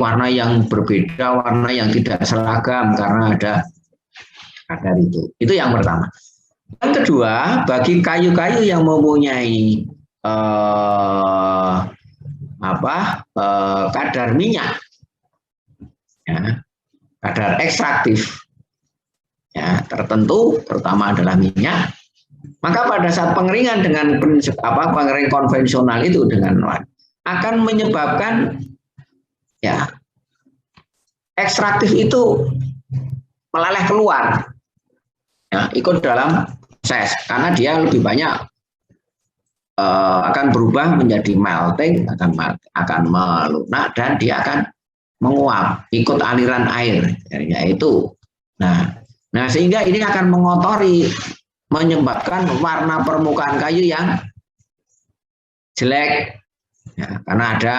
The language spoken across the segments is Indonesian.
warna yang berbeda, warna yang tidak seragam karena ada kadar itu. Itu yang pertama. Yang kedua, bagi kayu-kayu yang mempunyai kadar minyak, ya, kadar ekstraktif ya, tertentu, terutama adalah minyak, maka pada saat pengeringan dengan pengering konvensional itu dengan akan menyebabkan ya ekstraktif itu meleleh keluar, ya, ikut dalam proses karena dia lebih banyak akan berubah menjadi melting, akan melunak dan dia akan menguap ikut aliran air, yaitu nah sehingga ini akan mengotori, menyebabkan warna permukaan kayu yang jelek ya, karena ada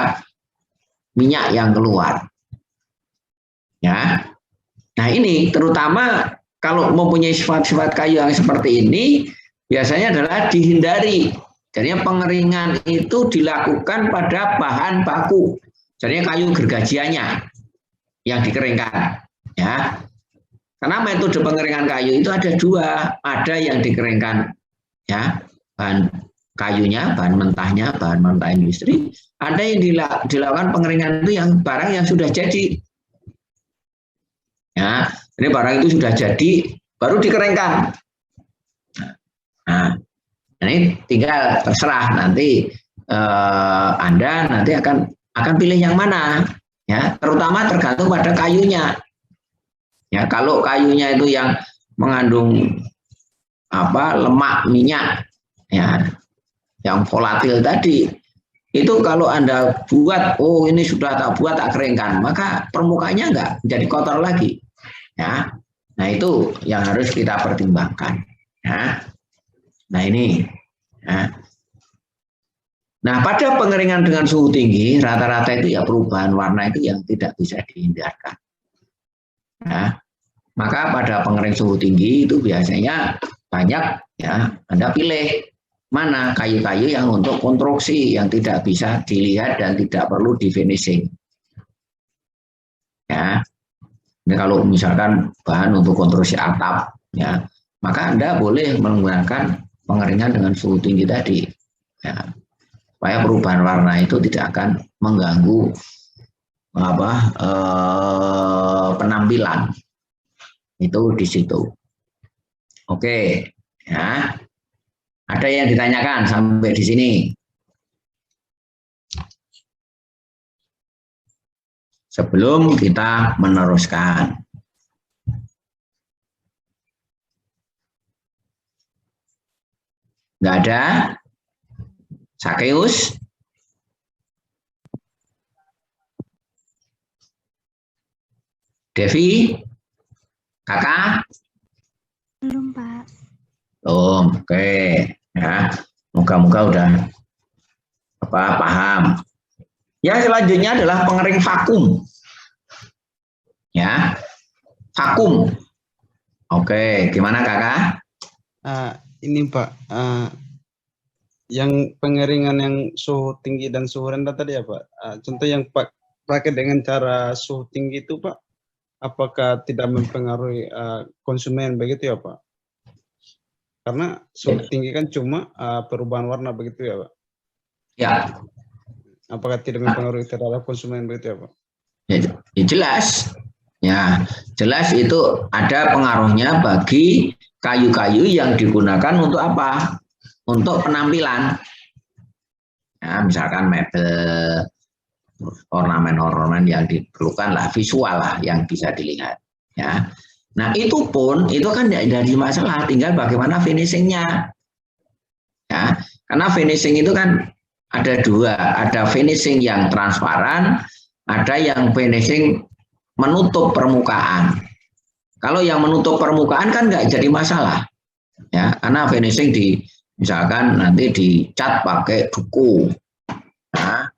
minyak yang keluar ya. Nah ini terutama kalau mempunyai sifat-sifat kayu yang seperti ini biasanya adalah dihindari. Jadinya pengeringan itu dilakukan pada bahan baku. Jadinya kayu gergajiannya yang dikeringkan ya. Karena metode pengeringan kayu itu ada dua, ada yang dikeringkan ya, bahan kayunya, bahan mentah industri, ada yang dilakukan pengeringan itu yang barang yang sudah jadi. Ya, ini barang itu sudah jadi baru dikeringkan. Nah, ini tinggal terserah nanti Anda nanti akan pilih yang mana ya, terutama tergantung pada kayunya. Ya, kalau kayunya itu yang mengandung lemak minyak ya, yang volatil tadi, itu kalau Anda buat, oh ini sudah tak buat tak keringkan, maka permukaannya enggak jadi kotor lagi. Ya. Nah, itu yang harus kita pertimbangkan. Ya. Nah, ini. Ya. Nah, pada pengeringan dengan suhu tinggi, rata-rata itu ya perubahan warna itu yang tidak bisa dihindarkan. Ya. Maka pada pengering suhu tinggi itu biasanya banyak ya, Anda pilih mana kayu-kayu yang untuk konstruksi yang tidak bisa dilihat dan tidak perlu di finishing. Ya. Ini kalau misalkan bahan untuk konstruksi atap ya, maka Anda boleh menggunakan pengeringan dengan suhu tinggi tadi. Ya. Supaya perubahan warna itu tidak akan mengganggu penampilan. Itu di situ. Oke, ya. Ada yang ditanyakan sampai di sini? Sebelum kita meneruskan. Nggak ada? Sakeus? Devi? Kakak? Belum, Pak. Belum, oke. Ya, moga-moga udah paham. Ya, selanjutnya adalah pengering vakum. Ya, vakum. Oke, gimana kakak? Ini Pak, yang pengeringan yang suhu tinggi dan suhu rendah tadi ya Pak. Contoh yang pakai dengan cara suhu tinggi itu Pak, apakah tidak mempengaruhi konsumen begitu ya Pak? Karena suhu tinggi kan cuma perubahan warna begitu ya Pak? Ya. Apakah tidak mempengaruhi terhadap konsumen begitu ya Pak? Ya, jelas. Ya, jelas itu ada pengaruhnya bagi kayu-kayu yang digunakan untuk apa? Untuk penampilan. Ya, misalkan mebel, ornamen-ornamen yang diperlukan lah, visual lah yang bisa dilihat. Ya. Nah itu pun itu kan tidak jadi masalah, tinggal bagaimana finishingnya. Ya, karena finishing itu kan ada dua, ada finishing yang transparan, ada yang finishing menutup permukaan. Kalau yang menutup permukaan kan nggak jadi masalah, ya, karena finishing misalkan nanti dicat pakai duku, nah,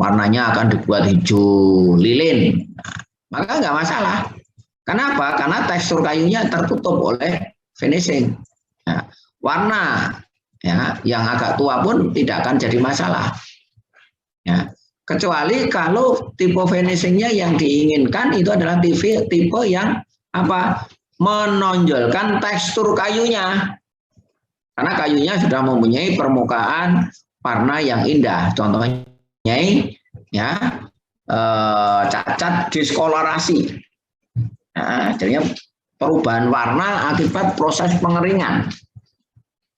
warnanya akan dibuat hijau lilin, nah, maka nggak masalah. Kenapa? Karena tekstur kayunya tertutup oleh finishing. Nah, warna ya yang agak tua pun tidak akan jadi masalah. Ya, Kecuali kalau tipe finishingnya yang diinginkan itu adalah tipe yang apa? Menonjolkan tekstur kayunya. Karena kayunya sudah mempunyai permukaan warna yang indah. Contohnya ya cacat diskolorasi. Nah, jadinya perubahan warna akibat proses pengeringan.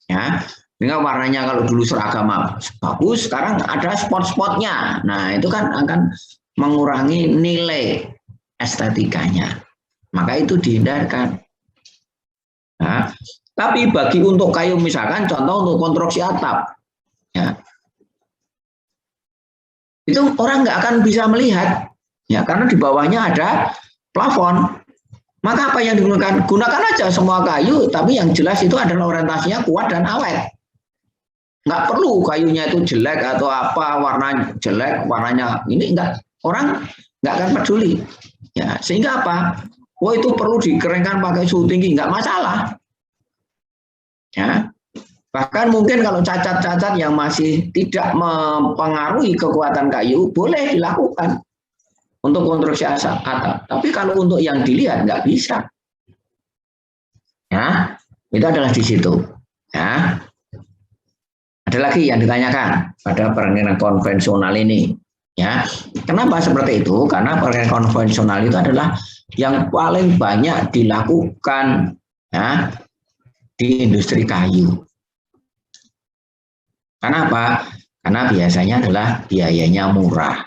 Ya, sehingga warnanya kalau dulu seragam bagus, sekarang ada spot-spotnya. Nah, itu kan akan mengurangi nilai estetikanya. Maka itu dihindarkan. Nah, tapi bagi untuk kayu misalkan contoh untuk konstruksi atap, ya, itu orang nggak akan bisa melihat, ya karena di bawahnya ada plafon. Maka apa yang digunakan? Gunakan aja semua kayu, tapi yang jelas itu adalah orientasinya kuat dan awet. Nggak perlu kayunya itu jelek atau apa, warna jelek, warnanya ini enggak, orang nggak akan peduli. Ya, sehingga apa? Oh itu perlu dikeringkan pakai suhu tinggi, nggak masalah. Ya, bahkan mungkin kalau cacat-cacat yang masih tidak mempengaruhi kekuatan kayu, boleh dilakukan untuk konstruksi atap. Tapi kalau untuk yang dilihat nggak bisa. Ya, itu adalah di situ. Ya. Ada lagi yang ditanyakan pada pengeringan konvensional ini. Ya, kenapa seperti itu? Karena pengeringan konvensional itu adalah yang paling banyak dilakukan ya, di industri kayu. Kenapa? Karena biasanya adalah biayanya murah.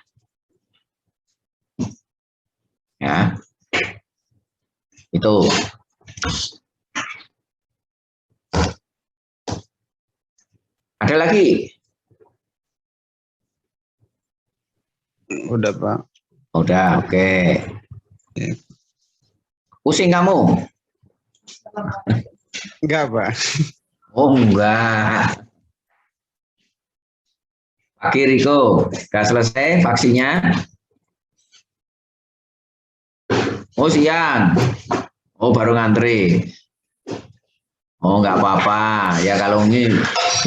Ya, itu. Ada lagi? Udah, Pak. Udah, oke. Pusing kamu? Enggak, Pak. Oh, enggak. Pak Kiriko, sudah selesai vaksinnya? Oh, siang. Oh, baru ngantri. Oh, enggak apa-apa. Ya kalau ini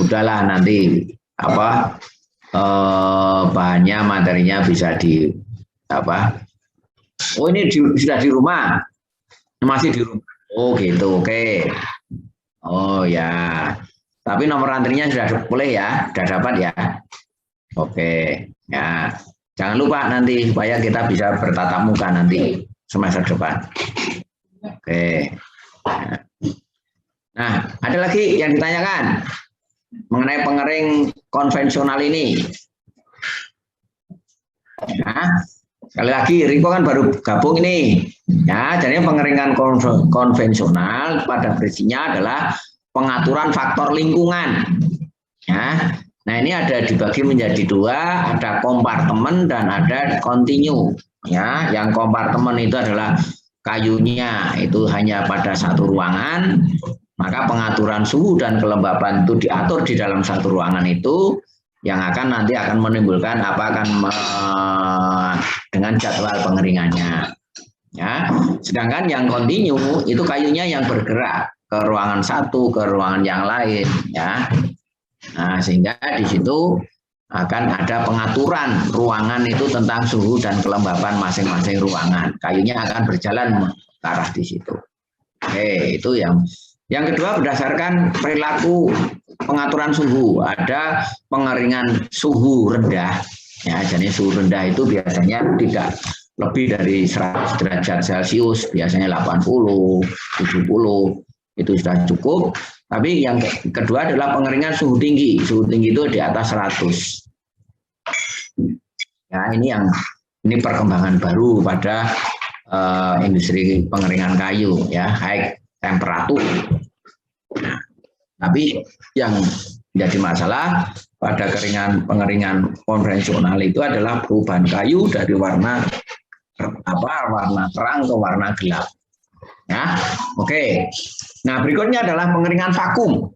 udahlah nanti apa bahannya materinya bisa di apa? Oh, ini sudah di rumah. Masih di rumah. Oh, gitu. Oke. Oh, ya. Tapi nomor antrinya sudah boleh ya? Sudah dapat ya? Oke. Ya. Jangan lupa nanti supaya kita bisa bertatap muka nanti semester depan. Oke. Ya. Nah, ada lagi yang ditanyakan mengenai pengering konvensional ini. Nah, sekali lagi Riko kan baru gabung ini. Ya, jadi pengeringan konvensional pada prinsipnya adalah pengaturan faktor lingkungan. Ya. Nah, ini ada dibagi menjadi dua, ada kompartemen dan ada kontinu. Ya, yang kompartemen itu adalah kayunya itu hanya pada satu ruangan. Maka pengaturan suhu dan kelembapan itu diatur di dalam satu ruangan itu yang nanti akan menimbulkan dengan jadwal pengeringannya. Ya, sedangkan yang kontinu itu kayunya yang bergerak ke ruangan satu ke ruangan yang lain. Ya, nah sehingga di situ akan ada pengaturan ruangan itu tentang suhu dan kelembapan masing-masing ruangan. Kayunya akan berjalan ke arah di situ. Oke, itu yang kedua berdasarkan perilaku pengaturan suhu, ada pengeringan suhu rendah. Ya, jadi suhu rendah itu biasanya tidak lebih dari 100 derajat Celcius, biasanya 80, 70 itu sudah cukup. Tapi yang kedua adalah pengeringan suhu tinggi. Suhu tinggi itu di atas 100. Ya, ini perkembangan baru pada industri pengeringan kayu, ya, high temperatur. Nah, tapi yang menjadi masalah pada pengeringan konvensional itu adalah perubahan kayu dari warna terang ke warna gelap. Ya, oke. Nah, berikutnya adalah pengeringan vakum.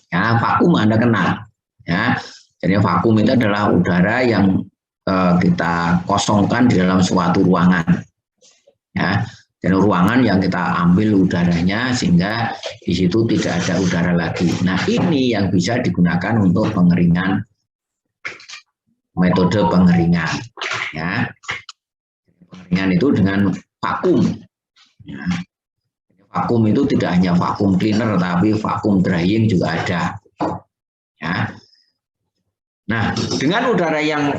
Ya, vakum Anda kenal. Ya, jadi vakum itu adalah udara yang kita kosongkan di dalam suatu ruangan. Ya, dan ruangan yang kita ambil udaranya sehingga di situ tidak ada udara lagi. Nah, ini yang bisa digunakan untuk pengeringan metode pengeringan. Ya, pengeringan itu dengan vakum. Ya. Vakum itu tidak hanya vakum cleaner, tapi vakum drying juga ada. Ya. Nah, dengan udara yang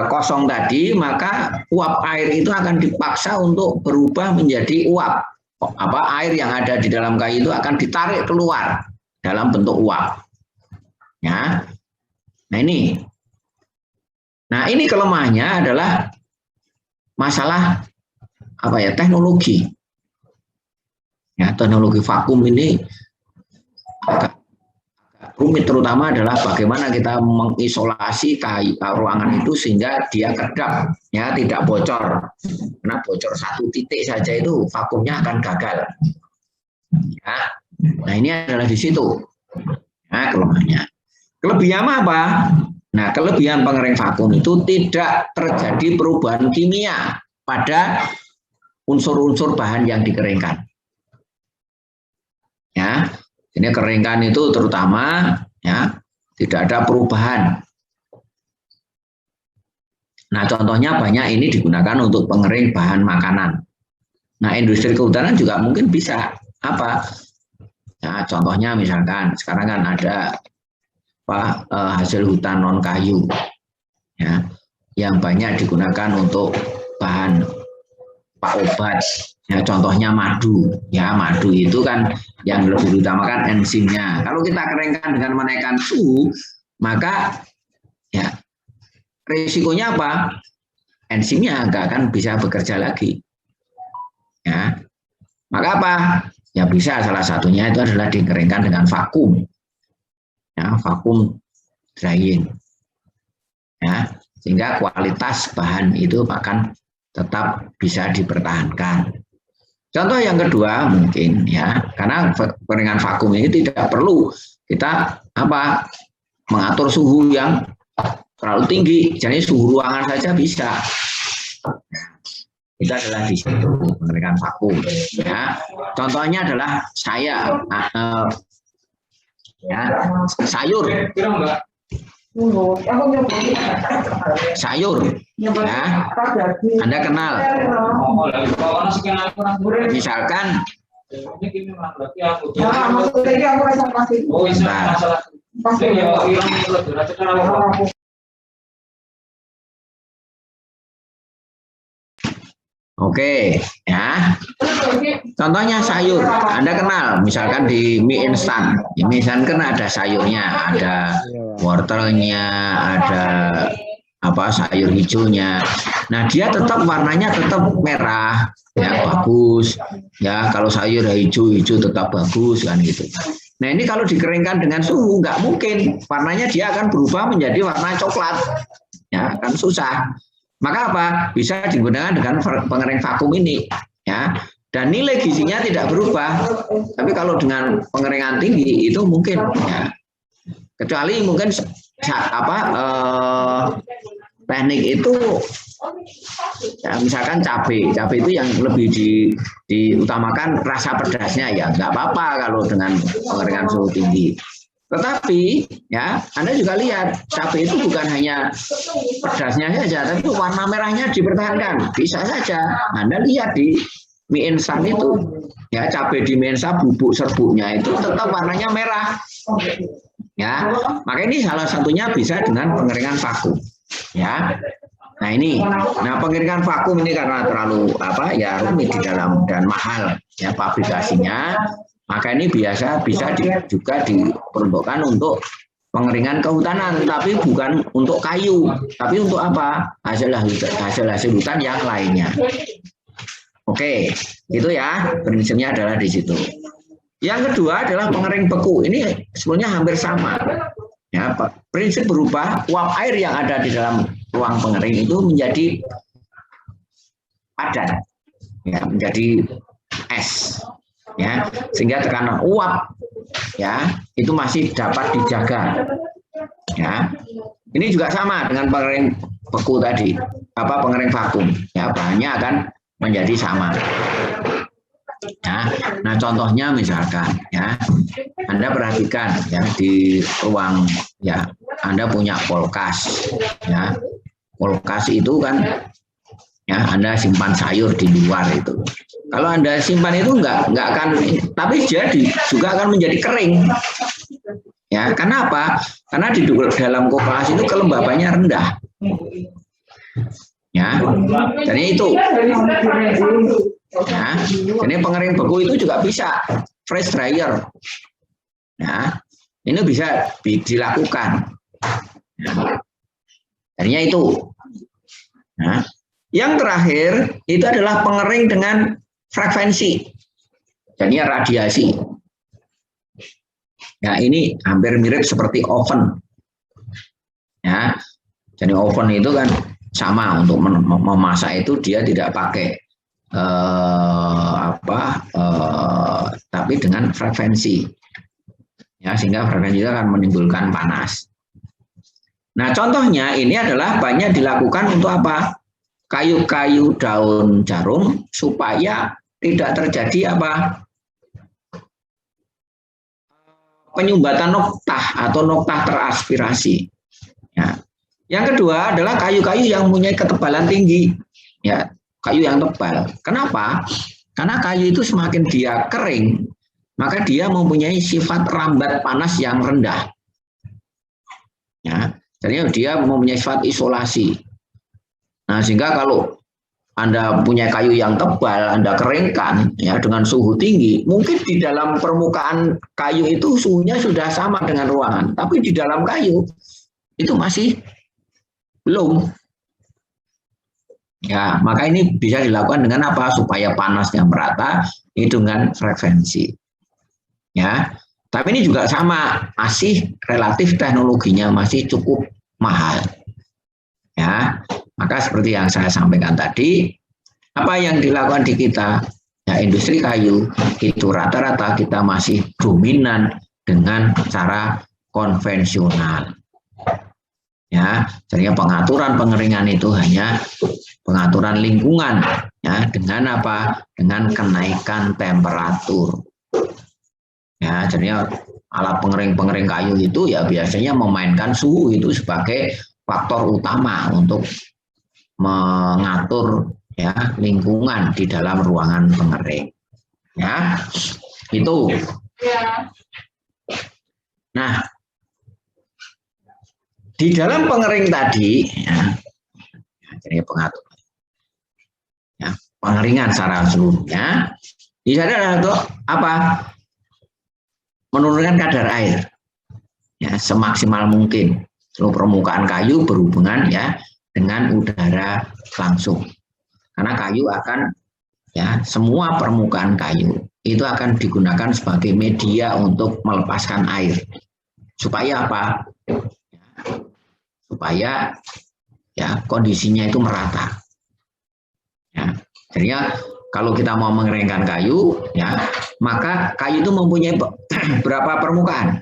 kosong tadi, maka uap air itu akan dipaksa untuk berubah menjadi uap. Air yang ada di dalam kayu itu akan ditarik keluar dalam bentuk uap. Ya. Nah ini kelemahannya adalah masalah teknologi. Ya, teknologi vakum ini agak rumit, terutama adalah bagaimana kita mengisolasi ruangan itu sehingga dia kedap, ya, tidak bocor. Karena bocor satu titik saja itu vakumnya akan gagal. Ya. Nah ini adalah di situ. Nah, kelemahannya. Kelebihannya apa? Nah, kelebihan pengering vakum itu tidak terjadi perubahan kimia pada unsur-unsur bahan yang dikeringkan. Ya, ini keringkan itu terutama ya tidak ada perubahan. Nah, contohnya banyak ini digunakan untuk pengering bahan makanan. Nah, industri kehutanan juga mungkin bisa apa? Ya, contohnya misalkan sekarang kan ada hasil hutan non kayu, ya, yang banyak digunakan untuk bahan obat. Ya, contohnya madu. Ya, madu itu kan yang lebih diutamakan enzimnya. Kalau kita keringkan dengan menaikkan suhu, maka ya risikonya apa? Enzimnya nggak akan bisa bekerja lagi. Ya, maka apa? Ya bisa, salah satunya itu adalah dikeringkan dengan vakum. Ya, vakum drying. Ya, sehingga kualitas bahan itu akan tetap bisa dipertahankan. Contoh yang kedua mungkin ya, karena pengeringan vakum ini tidak perlu kita mengatur suhu yang terlalu tinggi, jadi suhu ruangan saja bisa. Itu adalah di situ pengeringan vakum. Ya, contohnya adalah sayur, ya, Anda kenal. Misalkan oke, ya. Contohnya sayur, Anda kenal, misalkan di mie instan. Ya, mie instan kan ada sayurnya, ada wortelnya, ada sayur hijaunya. Nah, dia tetap warnanya tetap merah, ya bagus. Ya, kalau sayur hijau tetap bagus kan gitu. Nah, ini kalau dikeringkan dengan suhu nggak mungkin, warnanya dia akan berubah menjadi warna coklat. Ya, kan susah. Maka apa? Bisa digunakan dengan pengering vakum ini, ya. Dan nilai gizinya tidak berubah. Tapi kalau dengan pengeringan tinggi itu mungkin, ya. Kecuali mungkin teknik itu, ya, misalkan cabai itu yang lebih diutamakan rasa pedasnya, ya nggak apa-apa kalau dengan pengeringan suhu tinggi. Tetapi ya Anda juga lihat cabai itu bukan hanya pedasnya saja, tapi warna merahnya dipertahankan. Bisa saja Anda lihat di mie instan itu, ya cabai di mie instan bubuk serbuknya itu tetap warnanya merah. Ya, maka ini salah satunya bisa dengan pengeringan vakum. Ya, nah pengeringan vakum ini karena terlalu rumit di dalam dan mahal ya pabrikasinya. Maka ini bisa juga diperuntukkan untuk pengeringan kehutanan, tapi bukan untuk kayu, tapi untuk apa? Hasil hutan yang lainnya. Oke, itu ya prinsipnya adalah di situ. Yang kedua adalah pengering beku. Ini sebenarnya hampir sama. Ya, prinsip berubah, uap air yang ada di dalam ruang pengering itu menjadi padat, ya, menjadi es. Ya, sehingga tekanan uap ya itu masih dapat dijaga. Ya, ini juga sama dengan pengering beku tadi, pengering vakum. Ya, bahannya akan menjadi sama. Ya, nah contohnya misalkan ya, Anda perhatikan ya di ruang ya, Anda punya kulkas ya, kulkas itu kan ya Anda simpan sayur di luar itu. Kalau Anda simpan itu enggak akan, tapi jadi juga akan menjadi kering. Ya, karena apa? Karena di dalam kulkas itu kelembabannya rendah. Ya, jadi itu. Ya, ini pengering beku itu juga bisa fresh dryer. Ya, ini bisa dilakukan. Ya, jadinya itu. Nah, yang terakhir itu adalah pengering dengan frekuensi, jadinya radiasi. Ya, ini hampir mirip seperti oven. Ya, jadi oven itu kan sama untuk memasak itu dia tidak pakai tapi dengan frekuensi. Ya, sehingga frekuensi itu akan menimbulkan panas. Nah, contohnya ini adalah banyak dilakukan untuk apa? Kayu-kayu daun jarum supaya tidak terjadi apa? Penyumbatan noktah atau noktah teraspirasi. Ya. Yang kedua adalah kayu-kayu yang mempunyai ketebalan tinggi. Ya, kayu yang tebal. Kenapa? Karena kayu itu semakin dia kering, maka dia mempunyai sifat rambat panas yang rendah. Ya, jadi dia mempunyai sifat isolasi. Nah, sehingga kalau Anda punya kayu yang tebal, Anda keringkan ya dengan suhu tinggi, mungkin di dalam permukaan kayu itu suhunya sudah sama dengan ruangan, tapi di dalam kayu itu masih belum. Ya, maka ini bisa dilakukan dengan apa? Supaya panasnya merata, itu dengan frekuensi. Ya, tapi ini juga sama, masih relatif teknologinya masih cukup mahal. Ya, maka seperti yang saya sampaikan tadi, apa yang dilakukan di kita, ya industri kayu itu rata-rata kita masih dominan dengan cara konvensional. Ya, jadi pengaturan pengeringan itu hanya pengaturan lingkungan, ya dengan apa? Dengan kenaikan temperatur. Ya, jadi alat pengering kayu itu ya biasanya memainkan suhu itu sebagai faktor utama untuk mengatur ya lingkungan di dalam ruangan pengering. Ya, itu. Nah, di dalam pengering tadi, ya, jadi pengatur, ya, pengeringan secara seluruhnya, di sana ada untuk apa? Menurunkan kadar air, ya, semaksimal mungkin. Seluruh permukaan kayu berhubungan ya dengan udara langsung, karena kayu akan ya semua permukaan kayu itu akan digunakan sebagai media untuk melepaskan air. Supaya apa? Supaya ya kondisinya itu merata. Ya, jadi kalau kita mau mengeringkan kayu, ya maka kayu itu mempunyai berapa permukaan?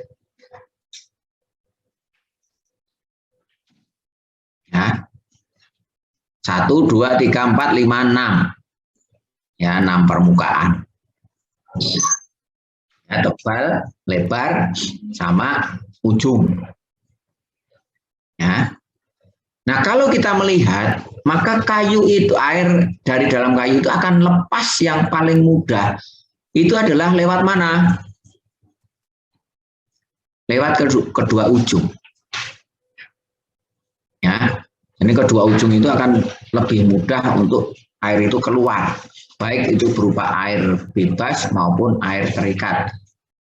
Ya, 1, 2, 3, 4, 5, 6. Ya, 6 permukaan. Ya, tebal, lebar, sama ujung. Ya. Nah, kalau kita melihat, maka kayu itu, air dari dalam kayu itu akan lepas yang paling mudah. Itu adalah lewat mana? Lewat kedua ujung. Ya, ini kedua ujung itu akan lebih mudah untuk air itu keluar. Baik itu berupa air bebas maupun air terikat.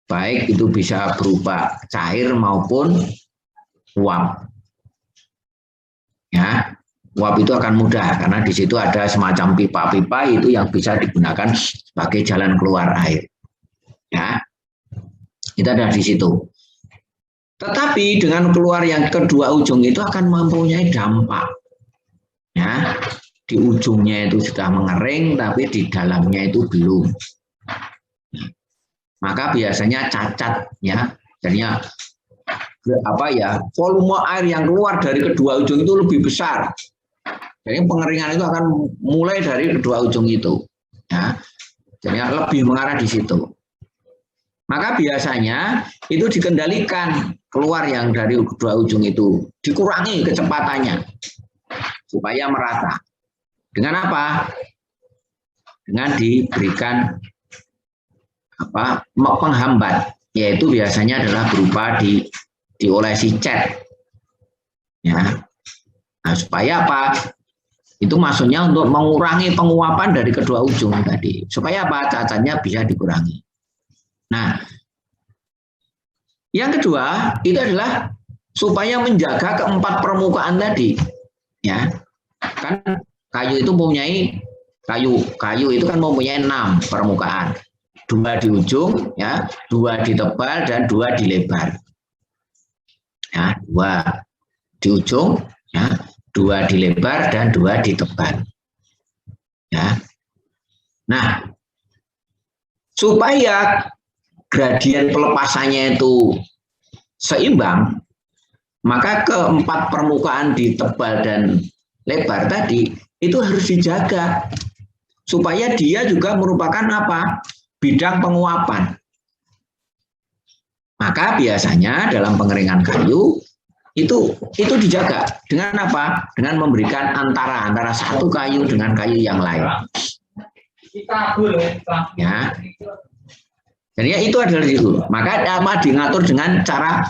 Baik itu bisa berupa cair maupun uap. Ya, uap itu akan mudah karena di situ ada semacam pipa-pipa itu yang bisa digunakan sebagai jalan keluar air. Ya, itu ada di situ. Tetapi dengan keluar yang kedua ujung itu akan mempunyai dampak. Ya, di ujungnya itu sudah mengering, tapi di dalamnya itu belum. Maka biasanya cacat, ya, jadinya apa ya, volume air yang keluar dari kedua ujung itu lebih besar. Jadi pengeringan itu akan mulai dari kedua ujung itu. Ya. Jadi lebih mengarah di situ. Maka biasanya itu dikendalikan keluar yang dari kedua ujung itu, dikurangi kecepatannya supaya merata. Dengan apa? Dengan diberikan penghambat, yaitu biasanya adalah berupa diolesi cat. Ya. Nah, supaya apa? Itu maksudnya untuk mengurangi penguapan dari kedua ujung tadi. Supaya apa? Cacatnya bisa dikurangi. Nah, yang kedua itu adalah supaya menjaga keempat permukaan tadi. Ya, kan kayu itu mempunyai kayu itu kan mempunyai 6 permukaan. 2 di ujung, ya, 2 di tebal dan 2 di lebar. Ya, 2 di ujung, ya, 2 di lebar dan 2 di tebal. Ya. Nah, supaya gradien pelepasannya itu seimbang, maka keempat permukaan di tebal dan lebar tadi itu harus dijaga supaya dia juga merupakan apa? Bidang penguapan. Maka biasanya dalam pengeringan kayu itu dijaga dengan apa? Dengan memberikan antara satu kayu dengan kayu yang lain. Ya. Jadi ya itu adalah itu. Maka diatur dengan cara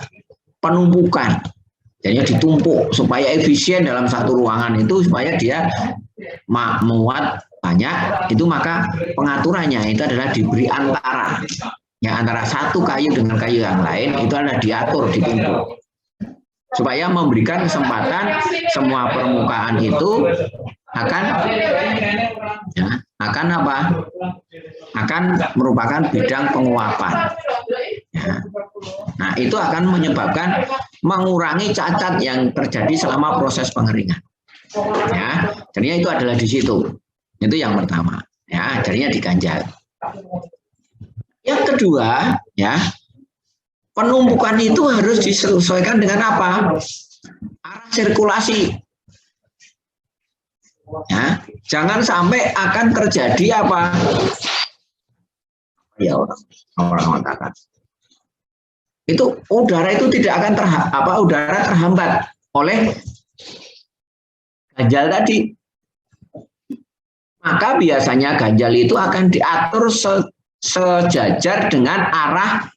penumpukan. Jadi ditumpuk supaya efisien dalam satu ruangan itu, supaya dia muat banyak, itu maka pengaturannya itu adalah diberi antara. Ya, antara satu kayu dengan kayu yang lain itu adalah diatur, ditumpuk. Supaya memberikan kesempatan semua permukaan itu akan merupakan bidang penguapan. Ya. Nah, itu akan menyebabkan mengurangi cacat yang terjadi selama proses pengeringan. Ya, jadinya itu adalah di situ. Itu yang pertama. Ya, jadinya diganjal. Yang kedua, ya, penumpukan itu harus disesuaikan dengan apa? Arah sirkulasi. Ya, jangan sampai akan terjadi apa? Ya, orang mengatakan itu udara itu tidak akan udara terhambat oleh ganjal tadi. Maka biasanya ganjal itu akan diatur sejajar dengan arah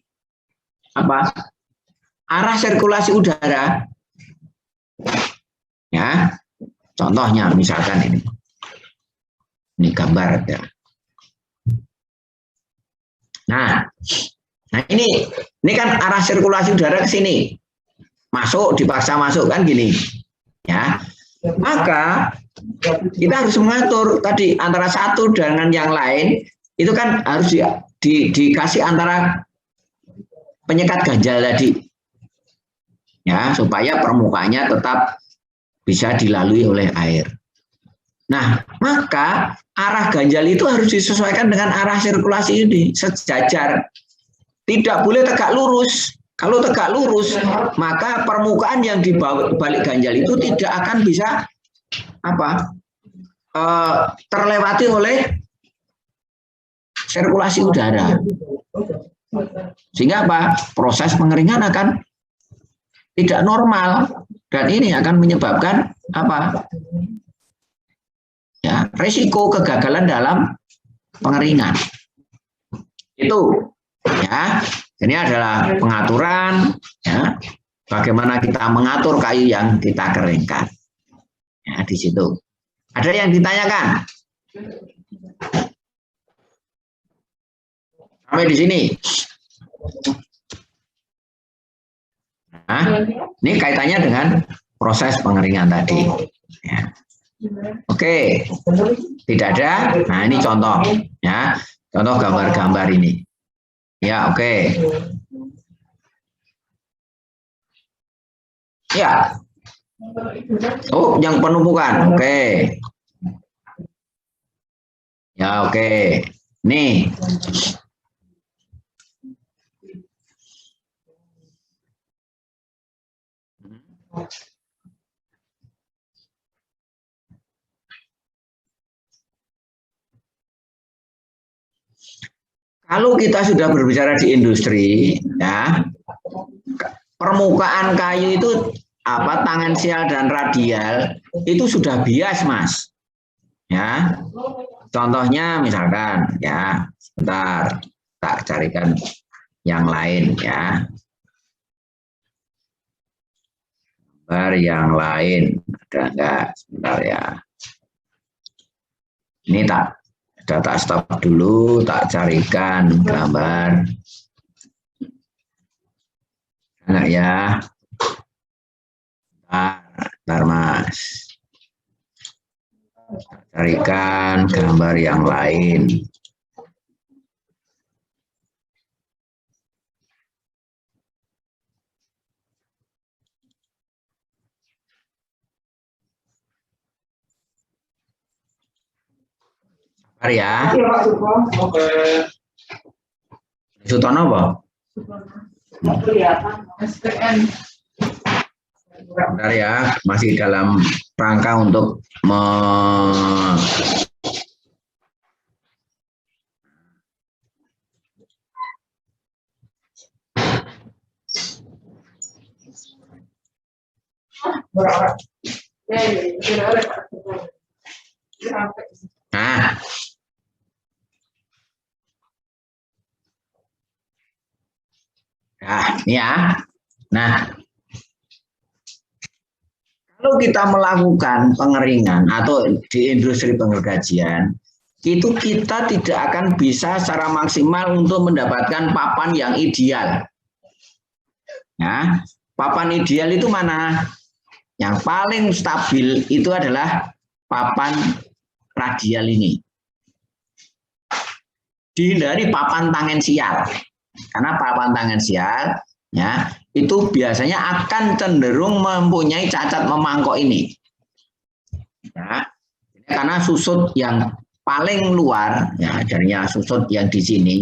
arah sirkulasi udara. Ya, contohnya misalkan ini gambar ya. Nah ini kan arah sirkulasi udara ke sini, masuk, dipaksa masuk kan gini, ya. Maka kita harus mengatur tadi antara satu dengan yang lain itu kan harus dikasih antara penyekat ganjal tadi, ya, supaya permukaannya tetap bisa dilalui oleh air. Nah, maka arah ganjal itu harus disesuaikan dengan arah sirkulasi ini, sejajar. Tidak boleh tegak lurus. Kalau tegak lurus, maka permukaan yang di balik ganjal itu tidak akan bisa terlewati oleh sirkulasi udara. Sehingga proses pengeringan akan tidak normal, dan ini akan menyebabkan ya, risiko kegagalan dalam pengeringan. Itu ya, ini adalah pengaturan, ya, bagaimana kita mengatur kayu yang kita keringkan. Ya, di situ. Ada yang ditanyakan? Sampai di sini. Nah, ini kaitannya dengan proses pengeringan tadi. Ya. Oke, tidak ada. Nah, ini contoh, ya, contoh gambar-gambar ini. Ya, oke. Ya. Oh, yang penumpukan. Oke. Ya, oke. Nih. Kalau kita sudah berbicara di industri, ya, permukaan kayu itu tangensial dan radial itu sudah bias, Mas. Ya. Contohnya misalkan, ya, sebentar, tak carikan yang lain, ya. Gambar yang lain, ada enggak? Sebentar ya. Ini tak stop dulu, tak carikan gambar. Enggak ya? Bentar, Mas. Carikan gambar yang lain. Sabar ya. Sutono apa? Bentar ya, masih dalam rangka untuk Nah, ini ya. Nah, kalau kita melakukan pengeringan atau di industri penggergajian, itu kita tidak akan bisa secara maksimal untuk mendapatkan papan yang ideal. Ya, papan ideal itu mana? Yang paling stabil itu adalah papan radial ini. Dihindari papan tangensial. Karena papan tangensial, ya, itu biasanya akan cenderung mempunyai cacat memangkok ini. Ya, karena susut yang paling luar, ya, jadinya susut yang di sini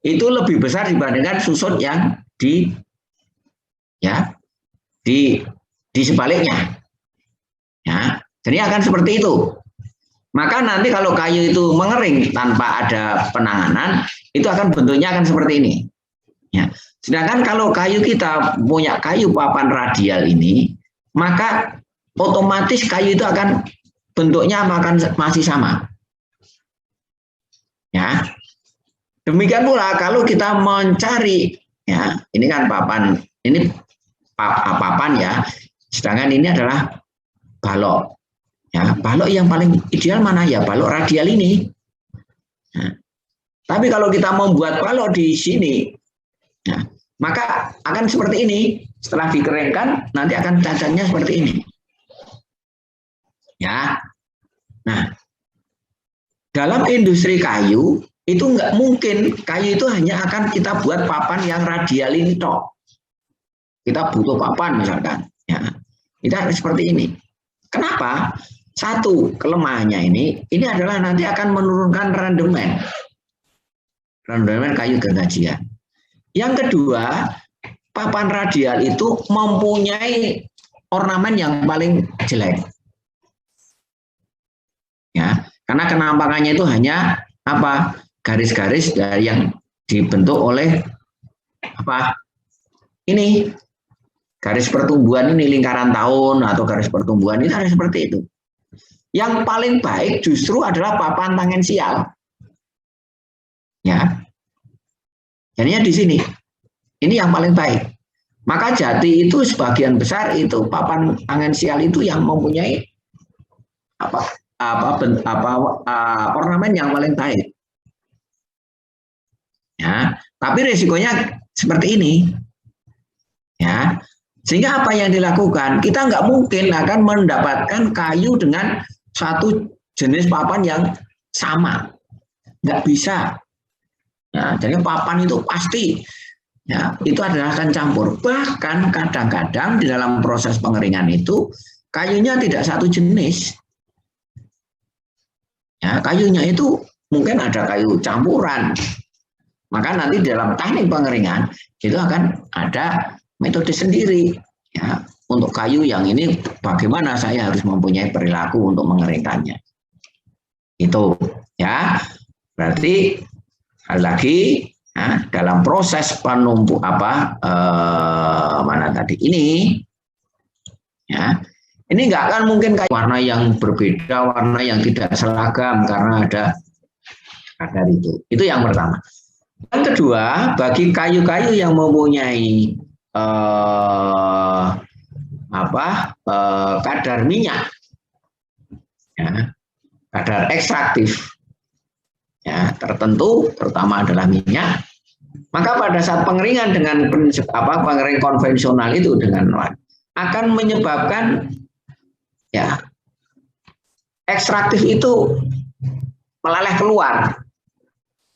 itu lebih besar dibandingkan susut yang di sebaliknya. Ya, jadi akan seperti itu. Maka nanti kalau kayu itu mengering tanpa ada penanganan, itu akan bentuknya akan seperti ini. Ya. Sedangkan kalau kayu kita punya kayu papan radial ini, maka otomatis kayu itu akan bentuknya akan masih sama. Ya. Demikian pula kalau kita mencari, ya, ini kan papan, ini papan ya, sedangkan ini adalah balok. Ya, balok yang paling ideal mana ya? Balok radial ini. Nah, tapi kalau kita membuat balok di sini, nah, maka akan seperti ini. Setelah dikeringkan, nanti akan cacatnya seperti ini. Ya. Nah, dalam industri kayu itu nggak mungkin kayu itu hanya akan kita buat papan yang radial ini toh. Kita butuh papan misalkan. Ya, kita seperti ini. Kenapa? Satu, kelemahannya ini adalah nanti akan menurunkan rendemen kayu gergajian. Yang kedua, papan radial itu mempunyai ornamen yang paling jelek. Ya, karena kenampakannya itu hanya apa? Garis-garis dari yang dibentuk oleh apa? Ini garis pertumbuhan ini, lingkaran tahun atau garis pertumbuhan ini ada seperti itu. Yang paling baik justru adalah papan tangensial. Ya. Jadinya di sini. Ini yang paling baik. Maka jati itu sebagian besar itu papan tangensial itu yang mempunyai ornamen yang paling baik. Ya, tapi risikonya seperti ini. Ya. Sehingga apa yang dilakukan? Kita nggak mungkin akan mendapatkan kayu dengan satu jenis papan yang sama, nggak bisa. Ya, jadi papan itu pasti, ya, itu adalah akan campur. Bahkan kadang-kadang di dalam proses pengeringan itu kayunya tidak satu jenis. Ya, kayunya itu mungkin ada kayu campuran. Maka nanti dalam teknik pengeringan itu akan ada metode sendiri. Ya. Untuk kayu yang ini bagaimana saya harus mempunyai perilaku untuk mengeringkannya. Itu ya. Berarti Sekali lagi, nah, dalam proses penumpuk mana tadi ini, ya, ini nggak akan mungkin kayak warna yang berbeda, warna yang tidak seragam karena ada kadar itu. Itu yang pertama. Yang kedua, bagi kayu-kayu yang mempunyai kadar minyak, ya, kadar ekstraktif, ya, tertentu, terutama adalah minyak, maka pada saat pengeringan dengan pengering konvensional itu dengan akan menyebabkan, ya, ekstraktif itu meleleh keluar,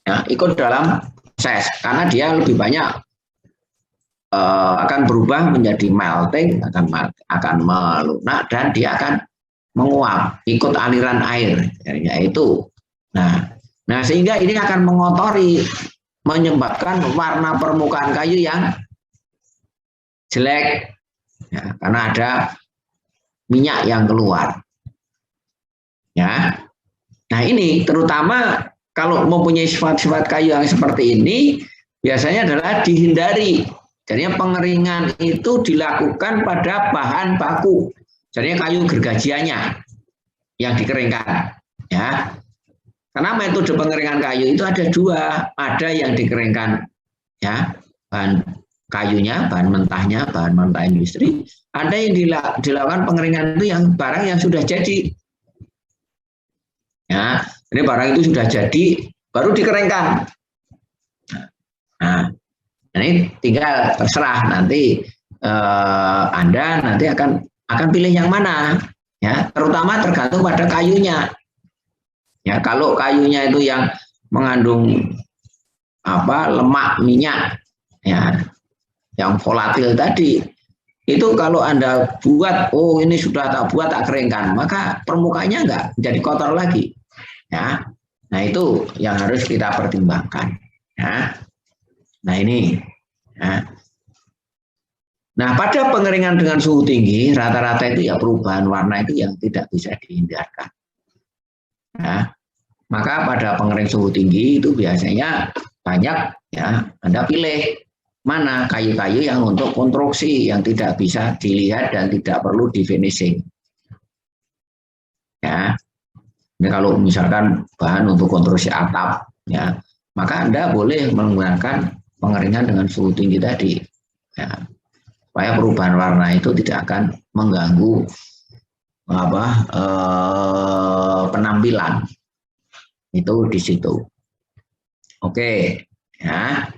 ya, ikut dalam proses karena dia lebih banyak akan berubah menjadi melting, akan melunak dan dia akan menguap ikut aliran air, yaitu nah sehingga ini akan mengotori, menyebabkan warna permukaan kayu yang jelek, ya, karena ada minyak yang keluar, ya. Nah ini terutama kalau mempunyai sifat-sifat kayu yang seperti ini biasanya adalah dihindari. Jadinya pengeringan itu dilakukan pada bahan baku, jadinya kayu gergajiannya yang dikeringkan, ya. Karena metode pengeringan kayu itu ada dua, ada yang dikeringkan, ya, bahan kayunya, bahan mentah industri, ada yang dilakukan pengeringan itu yang barang yang sudah jadi, ya. Jadi barang itu sudah jadi baru dikeringkan. Nah, ini tinggal terserah nanti Anda nanti akan pilih yang mana, ya, terutama tergantung pada kayunya. Ya, kalau kayunya itu yang mengandung lemak minyak, ya, yang volatil tadi, itu kalau Anda buat, oh ini sudah tak buat tak keringkan, maka permukaannya enggak jadi kotor lagi, ya. Nah itu yang harus kita pertimbangkan, ya. Nah ini, ya. Nah pada pengeringan dengan suhu tinggi rata-rata itu ya perubahan warna itu yang tidak bisa dihindarkan, ya. Maka pada pengering suhu tinggi itu biasanya banyak, ya, Anda pilih mana kayu-kayu yang untuk konstruksi yang tidak bisa dilihat dan tidak perlu di finishing, ya. Ini kalau misalkan bahan untuk konstruksi atap, ya, maka Anda boleh menggunakan pengeringan dengan suhu tinggi tadi, ya, supaya perubahan warna itu tidak akan mengganggu penampilan itu di situ. Oke, ya.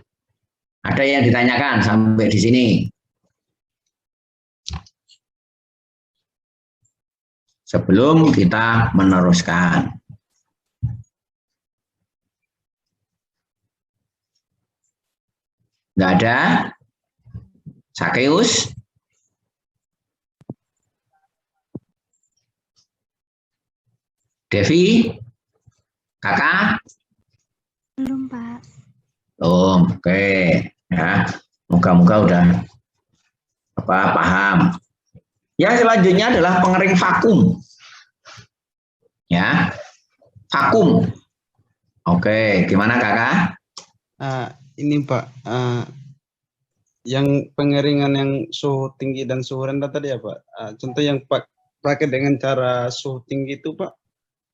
Ada yang ditanyakan sampai di sini? Sebelum kita meneruskan. Nggak ada? Sakeus? Devi? Kakak? Belum, Pak. Belum, oke. Ya, moga-moga udah paham. Yang selanjutnya adalah pengering vakum. Ya, vakum. Oke, gimana Kakak? Ini Pak, yang pengeringan yang suhu tinggi dan suhu rendah tadi ya Pak. Contoh yang pakai dengan cara suhu tinggi itu Pak,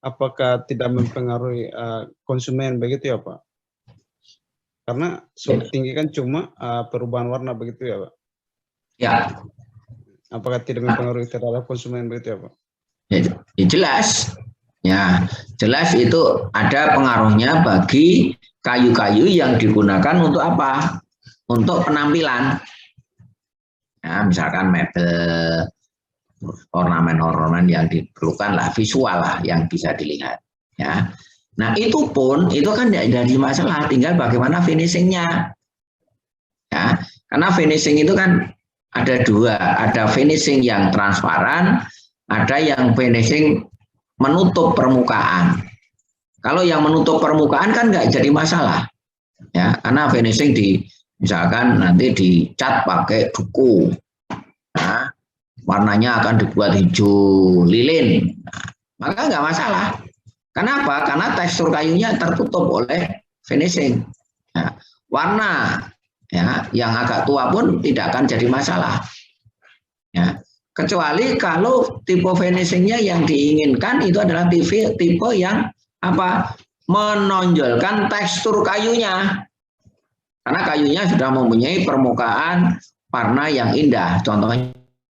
apakah tidak mempengaruhi konsumen begitu ya Pak? Karena suhu tinggi kan cuma perubahan warna begitu ya Pak? Ya. Apakah tidak mempengaruhi terhadap konsumen begitu ya Pak? Ya, jelas. Ya, jelas itu ada pengaruhnya bagi kayu-kayu yang digunakan untuk apa? Untuk penampilan. Ya, misalkan mebel, ornamen-ornamen yang diperlukan lah, visual lah yang bisa dilihat. Ya. Nah itu pun itu kan tidak jadi masalah, tinggal bagaimana finishingnya. Ya, karena finishing itu kan ada dua, ada finishing yang transparan, ada yang finishing menutup permukaan. Kalau yang menutup permukaan kan nggak jadi masalah, ya, karena finishing misalkan nanti dicat pakai duku, nah, warnanya akan dibuat hijau lilin, nah, maka nggak masalah. Kenapa? Karena tekstur kayunya tertutup oleh finishing. Nah, warna ya yang agak tua pun tidak akan jadi masalah. Ya, kecuali kalau tipe finishingnya yang diinginkan itu adalah tipe yang apa? Menonjolkan tekstur kayunya. Karena kayunya sudah mempunyai permukaan warna yang indah. Contohnya